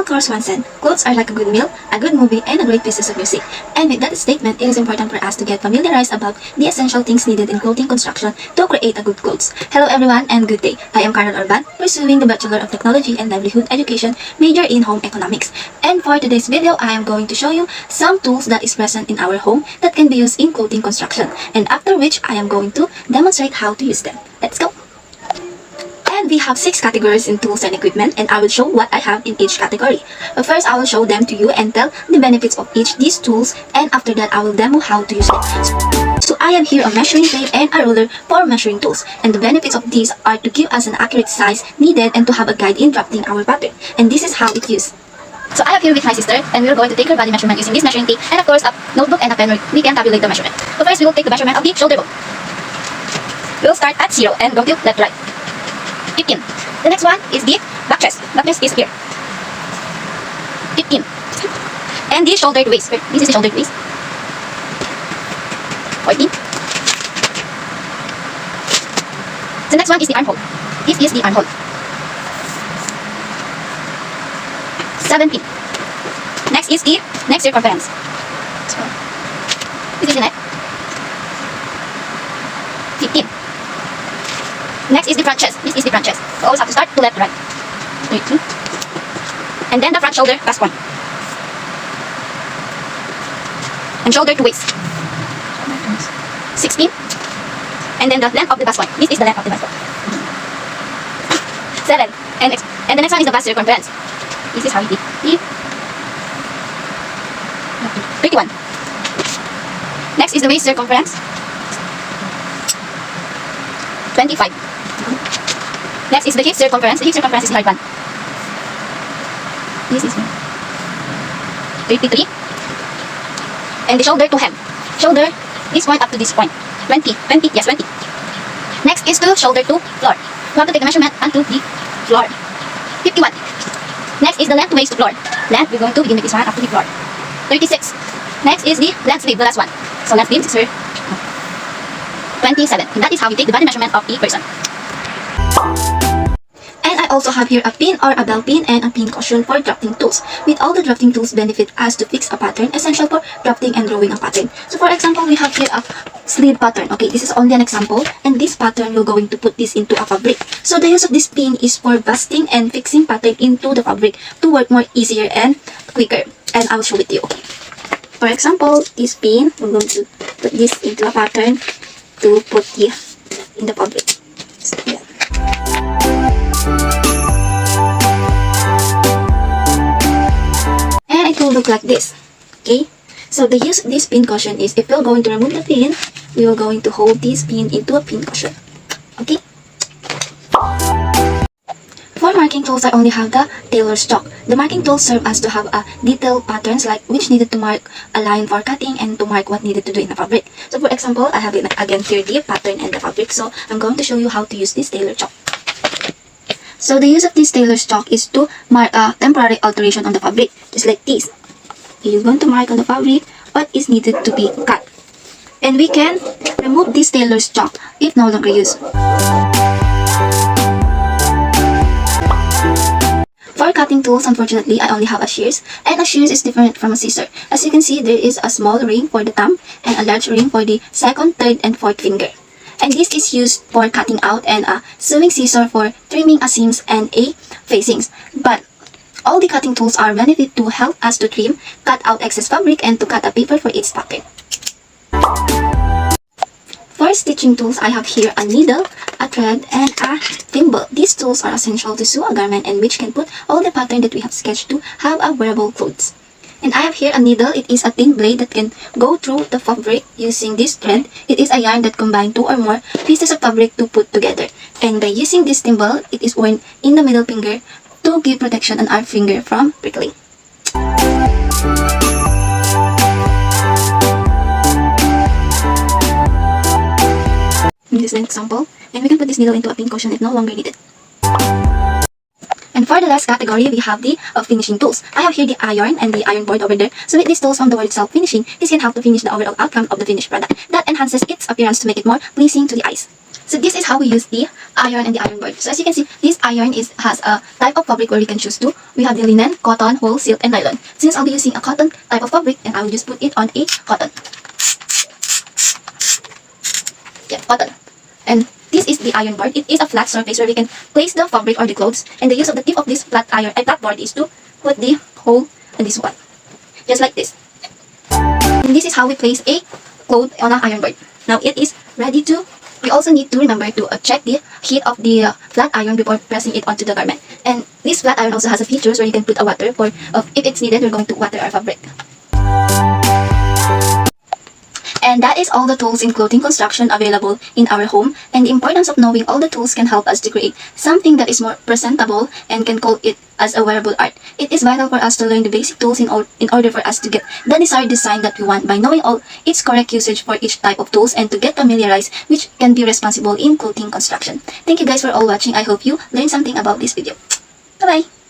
Well, course one said, clothes are like a good meal, a good movie, and a great pieces of music. And with that statement, it is important for us to get familiarized about the essential things needed in clothing construction to create a good clothes. Hello everyone and good day. I am Carol Orban, pursuing the Bachelor of Technology and Livelihood Education, major in Home Economics. And for today's video, I am going to show you some tools that is present in our home that can be used in clothing construction. And after which, I am going to demonstrate how to use them. Let's go! And we have 6 categories in tools and equipment, and I will show what I have in each category. But first, I will show them to you and tell the benefits of each these tools, and after that, I will demo how to use them. So I have here a measuring tape and a ruler for measuring tools, and the benefits of these are to give us an accurate size needed and to have a guide in drafting our pattern. And this is how it's used. So I have here with my sister, and we are going to take her body measurement using this measuring tape, and of course a notebook and a pen where we can tabulate the measurement. So first, we will take the measurement of the shoulder bone. We'll start at 0 and go to left to right. 15. The next one is the back chest. Back chest is here. 15. And the shoulder to waist. This is the shoulder to waist. 14. The next one is the armhole. This is the armhole. 17. Next is the neck circumference. So, this is the neck. 15. Next is the front chest. This is the front chest. We always have to start to left to right. 18. And then the front shoulder bust point. And shoulder to waist. 16. And then the length of the bust point. This is the length of the bust point. 7. And the next one is the bust circumference. This is how it is. 31. Next is the waist circumference. 25. Next is the hip circumference. The hip circumference is the hard one. This is 33. And the shoulder to hem. Shoulder, this point up to this point. 20. Yes, 20. Next is to shoulder to floor. We have to take the measurement unto the floor. 51. Next is the length to waist to floor. Length, we're going to begin with this one up to the floor. 36. Next is the length sleeve, the last one. So length sleeve is here. 27. And that is how we take the body measurement of the person. And I also have here a pin or a bell pin and a pin cushion for drafting tools. With all the drafting tools benefit us to fix a pattern essential for drafting and drawing a pattern. So for example, we have here a sleeve pattern. Okay, this is only an example, and this pattern we're going to put this into a fabric. So the use of this pin is for busting and fixing pattern into the fabric to work more easier and quicker. And I'll show it to you. Okay. For example, this pin, we're going to put this into a pattern to put here in the fabric. So, yeah. And it will look like this. Okay. So the use of this pin cushion is if we're going to remove the pin, we are going to hold this pin into a pin cushion. Okay. For marking tools, I only have the tailor's chalk. The marking tools serve us to have a detailed patterns like which needed to mark a line for cutting and to mark what needed to do in the fabric. So for example, I have it again here the pattern and the fabric. So I'm going to show you how to use this tailor chalk. So the use of this tailor's chalk is to mark a temporary alteration on the fabric, just like this. You're going to mark on the fabric what is needed to be cut. And we can remove this tailor's chalk if no longer used. For cutting tools, unfortunately, I only have a shears, and a shears is different from a scissor. As you can see, there is a small ring for the thumb and a large ring for the second, third, and fourth finger. And this is used for cutting out, and a sewing scissor for trimming a seams and a facings. But all the cutting tools are benefit to help us to trim, cut out excess fabric, and to cut a paper for its pattern. For stitching tools, I have here a needle, a thread, and a thimble. These tools are essential to sew a garment and which can put all the pattern that we have sketched to have a wearable clothes. And I have here a needle. It is a thin blade that can go through the fabric using this thread. It is a yarn that combines 2 or more pieces of fabric to put together. And by using this thimble, it is worn in the middle finger to give protection on our finger from prickling. This is an example, and we can put this needle into a pin cushion if no longer needed. And for the last category, we have the finishing tools. I have here the iron and the iron board over there. So with these tools from the word itself, finishing, this can help to finish the overall outcome of the finished product. That enhances its appearance to make it more pleasing to the eyes. So this is how we use the iron and the iron board. So as you can see, this iron has a type of fabric where we can choose to. We have the linen, cotton, wool, silk, and nylon. Since I'll be using a cotton type of fabric, and I will just put it on a cotton. Yeah, cotton. And this is the iron board. It is a flat surface where we can place the fabric or the clothes. And the use of the tip of this flat board is to put the hole in this one, just like this. And this is how we place a cloth on an iron board. Now it is ready to. We also need to remember to check the heat of the flat iron before pressing it onto the garment. And this flat iron also has a features where you can put a water for if it's needed, we're going to water our fabric. And that is all the tools in clothing construction available in our home. And the importance of knowing all the tools can help us to create something that is more presentable and can call it as a wearable art. It is vital for us to learn the basic tools in order for us to get the desired design that we want by knowing all its correct usage for each type of tools and to get familiarized which can be responsible in clothing construction. Thank you guys for all watching. I hope you learned something about this video. Bye-bye!